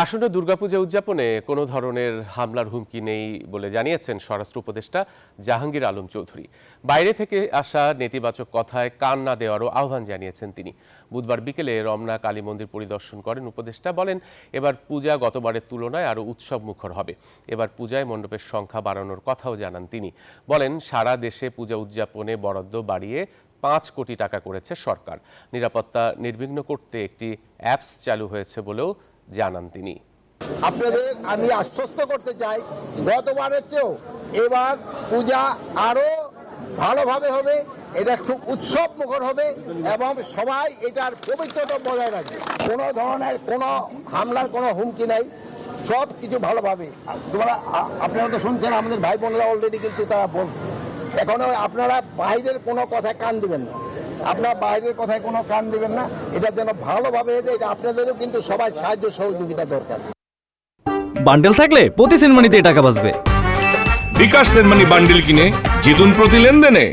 আসন্ন দুর্গাপূজা উদযাপনে কোনো ধরনের হামলার হুমকি নেই বলে জানিয়েছেন স্বরাষ্ট্র উপদেষ্টা জাহাঙ্গীর আলম চৌধুরী। বাইরে থেকে আসা নেতিবাচক কথায় কান না দেওয়ারও আহ্বান জানিয়েছেন তিনি। বুধবার বিকেলে রমনা কালী মন্দির পরিদর্শন করেন উপদেষ্টা। বলেন, এবার পূজা গতবারের তুলনায় আরও উৎসব মুখর হবে। এবার পূজায় মণ্ডপের সংখ্যা বাড়ানোর কথাও জানান তিনি। বলেন, সারা দেশে পূজা উদযাপনে বরাদ্দ বাড়িয়ে 5 কোটি টাকা করেছে সরকার। নিরাপত্তা নির্বিঘ্ন করতে একটি অ্যাপস চালু হয়েছে বলেও জানান তিনি। আপনাদের আমি আশ্বস্ত করতে চাই, গতবারের চেয়েও এবার পূজা আরো ভালোভাবে হবে। এটা খুব উৎসব মুখর হবে এবং সবাই এটার পবিত্রতা বজায় রাখবে। কোনো ধরনের কোনো হামলার কোনো হুমকি নাই, সব কিছু ভালোভাবে। আপনারা তো শুনছেন, আমাদের ভাই বোনেরা অলরেডি কিন্তু তারা বলছে। এখনো আপনারা বাইরের কোনো কথায় কান দিবেন না, আপনার বাইরের কথায় কোনো কান দিবেন না। এটা যেন ভালোভাবে হয়ে যায়, এটা আপনাদেরও কিন্তু সবাই সাহায্য সহযোগিতা দরকার। বান্ডেল থাকলে প্রতি সেনমানিতে টাকা বাঁচবে। বিকাশ সেনমানি বান্ডেল কিনে জিতুন প্রতি লেনদেনে।